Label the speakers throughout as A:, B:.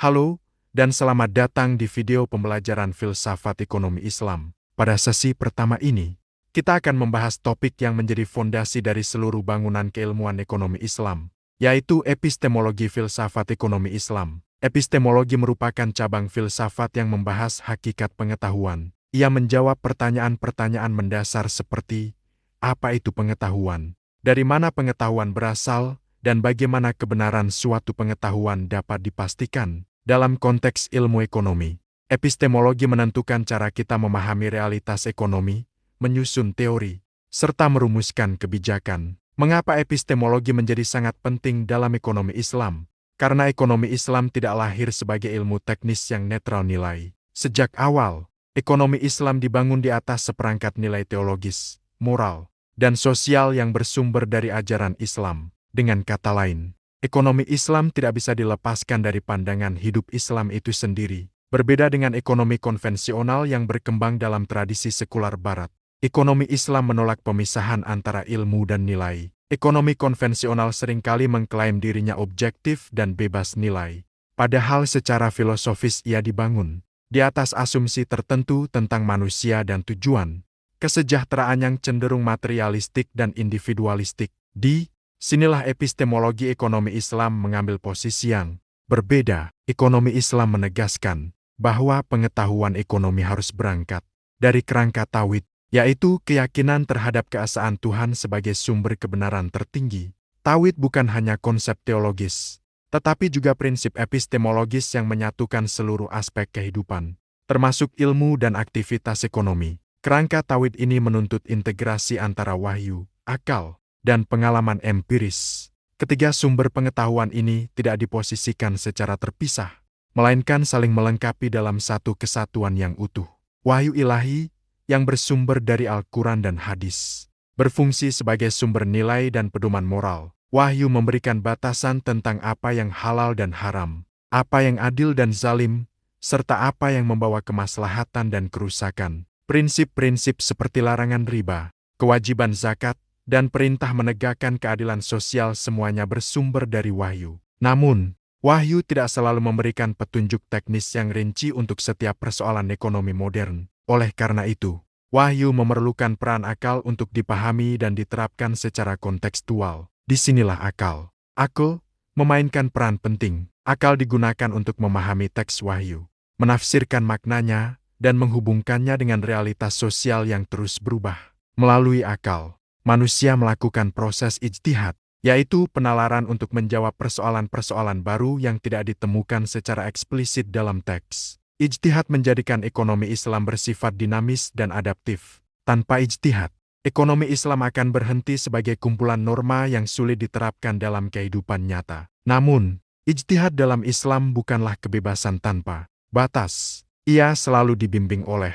A: Halo, dan selamat datang di video pembelajaran filsafat ekonomi Islam. Pada sesi pertama ini, kita akan membahas topik yang menjadi fondasi dari seluruh bangunan keilmuan ekonomi Islam, yaitu epistemologi filsafat ekonomi Islam. Epistemologi merupakan cabang filsafat yang membahas hakikat pengetahuan. Ia menjawab pertanyaan-pertanyaan mendasar seperti, apa itu pengetahuan? Dari mana pengetahuan berasal? Dan bagaimana kebenaran suatu pengetahuan dapat dipastikan dalam konteks ilmu ekonomi. Epistemologi menentukan cara kita memahami realitas ekonomi, menyusun teori, serta merumuskan kebijakan. Mengapa epistemologi menjadi sangat penting dalam ekonomi Islam? Karena ekonomi Islam tidak lahir sebagai ilmu teknis yang netral nilai. Sejak awal, ekonomi Islam dibangun di atas seperangkat nilai teologis, moral, dan sosial yang bersumber dari ajaran Islam. Dengan kata lain, ekonomi Islam tidak bisa dilepaskan dari pandangan hidup Islam itu sendiri. Berbeda dengan ekonomi konvensional yang berkembang dalam tradisi sekular Barat, ekonomi Islam menolak pemisahan antara ilmu dan nilai. Ekonomi konvensional seringkali mengklaim dirinya objektif dan bebas nilai, padahal secara filosofis ia dibangun di atas asumsi tertentu tentang manusia dan tujuan, kesejahteraan yang cenderung materialistik dan individualistik. Sinilah epistemologi ekonomi Islam mengambil posisi yang berbeda. Ekonomi Islam menegaskan bahwa pengetahuan ekonomi harus berangkat dari kerangka tauhid, yaitu keyakinan terhadap keesaan Tuhan sebagai sumber kebenaran tertinggi. Tauhid bukan hanya konsep teologis, tetapi juga prinsip epistemologis yang menyatukan seluruh aspek kehidupan, termasuk ilmu dan aktivitas ekonomi. Kerangka tauhid ini menuntut integrasi antara wahyu, akal, dan pengalaman empiris. Ketiga sumber pengetahuan ini tidak diposisikan secara terpisah, melainkan saling melengkapi dalam satu kesatuan yang utuh. Wahyu ilahi, yang bersumber dari Al-Quran dan hadis, berfungsi sebagai sumber nilai dan pedoman moral. Wahyu memberikan batasan tentang apa yang halal dan haram, apa yang adil dan zalim, serta apa yang membawa kemaslahatan dan kerusakan. Prinsip-prinsip seperti larangan riba, kewajiban zakat, dan perintah menegakkan keadilan sosial semuanya bersumber dari wahyu. Namun, wahyu tidak selalu memberikan petunjuk teknis yang rinci untuk setiap persoalan ekonomi modern. Oleh karena itu, wahyu memerlukan peran akal untuk dipahami dan diterapkan secara kontekstual. Disinilah akal. Akal memainkan peran penting. Akal digunakan untuk memahami teks wahyu, menafsirkan maknanya, dan menghubungkannya dengan realitas sosial yang terus berubah. Melalui akal, manusia melakukan proses ijtihad, yaitu penalaran untuk menjawab persoalan-persoalan baru yang tidak ditemukan secara eksplisit dalam teks. Ijtihad menjadikan ekonomi Islam bersifat dinamis dan adaptif. Tanpa ijtihad, ekonomi Islam akan berhenti sebagai kumpulan norma yang sulit diterapkan dalam kehidupan nyata. Namun, ijtihad dalam Islam bukanlah kebebasan tanpa batas. Ia selalu dibimbing oleh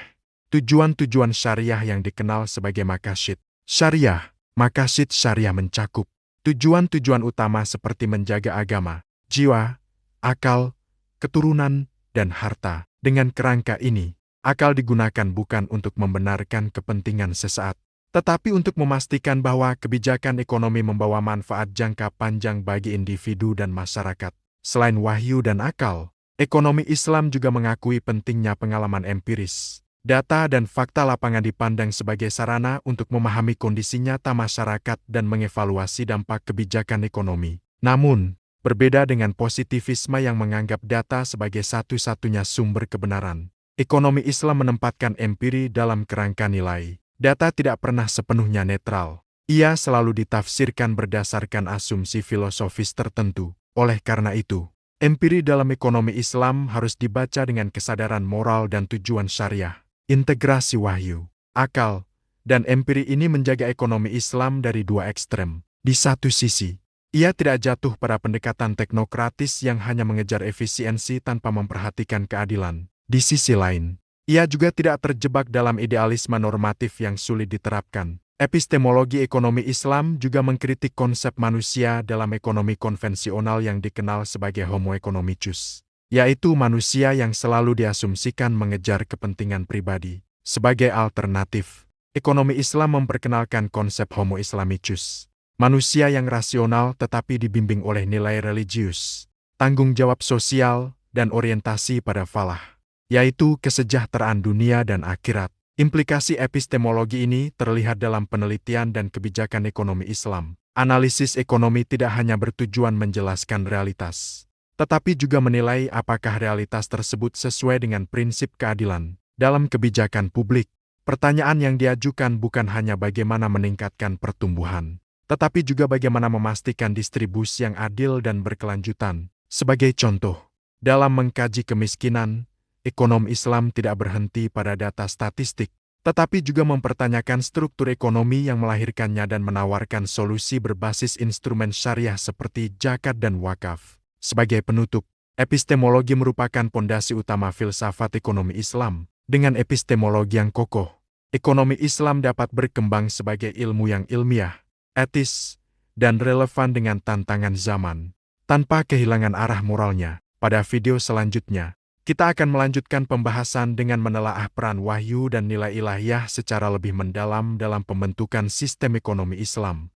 A: tujuan-tujuan syariah yang dikenal sebagai maqasid syariah. Maqasid syariah mencakup tujuan-tujuan utama seperti menjaga agama, jiwa, akal, keturunan, dan harta. Dengan kerangka ini, akal digunakan bukan untuk membenarkan kepentingan sesaat, tetapi untuk memastikan bahwa kebijakan ekonomi membawa manfaat jangka panjang bagi individu dan masyarakat. Selain wahyu dan akal, ekonomi Islam juga mengakui pentingnya pengalaman empiris. Data dan fakta lapangan dipandang sebagai sarana untuk memahami kondisi nyata masyarakat dan mengevaluasi dampak kebijakan ekonomi. Namun, berbeda dengan positivisme yang menganggap data sebagai satu-satunya sumber kebenaran, ekonomi Islam menempatkan empiri dalam kerangka nilai. Data tidak pernah sepenuhnya netral. Ia selalu ditafsirkan berdasarkan asumsi filosofis tertentu. Oleh karena itu, empiri dalam ekonomi Islam harus dibaca dengan kesadaran moral dan tujuan syariah. Integrasi wahyu, akal, dan empiri ini menjaga ekonomi Islam dari dua ekstrem. Di satu sisi, ia tidak jatuh pada pendekatan teknokratis yang hanya mengejar efisiensi tanpa memperhatikan keadilan. Di sisi lain, ia juga tidak terjebak dalam idealisme normatif yang sulit diterapkan. Epistemologi ekonomi Islam juga mengkritik konsep manusia dalam ekonomi konvensional yang dikenal sebagai homo economicus, yaitu manusia yang selalu diasumsikan mengejar kepentingan pribadi. Sebagai alternatif, ekonomi Islam memperkenalkan konsep homo islamicus, manusia yang rasional tetapi dibimbing oleh nilai religius, tanggung jawab sosial, dan orientasi pada falah, yaitu kesejahteraan dunia dan akhirat. Implikasi epistemologi ini terlihat dalam penelitian dan kebijakan ekonomi Islam. Analisis ekonomi tidak hanya bertujuan menjelaskan realitas, tetapi juga menilai apakah realitas tersebut sesuai dengan prinsip keadilan. Dalam kebijakan publik, pertanyaan yang diajukan bukan hanya bagaimana meningkatkan pertumbuhan, tetapi juga bagaimana memastikan distribusi yang adil dan berkelanjutan. Sebagai contoh, dalam mengkaji kemiskinan, ekonom Islam tidak berhenti pada data statistik, tetapi juga mempertanyakan struktur ekonomi yang melahirkannya dan menawarkan solusi berbasis instrumen syariah seperti zakat dan wakaf. Sebagai penutup, epistemologi merupakan pondasi utama filsafat ekonomi Islam. Dengan epistemologi yang kokoh, ekonomi Islam dapat berkembang sebagai ilmu yang ilmiah, etis, dan relevan dengan tantangan zaman, tanpa kehilangan arah moralnya. Pada video selanjutnya, kita akan melanjutkan pembahasan dengan menelaah peran wahyu dan nilai ilahiyah secara lebih mendalam dalam pembentukan sistem ekonomi Islam.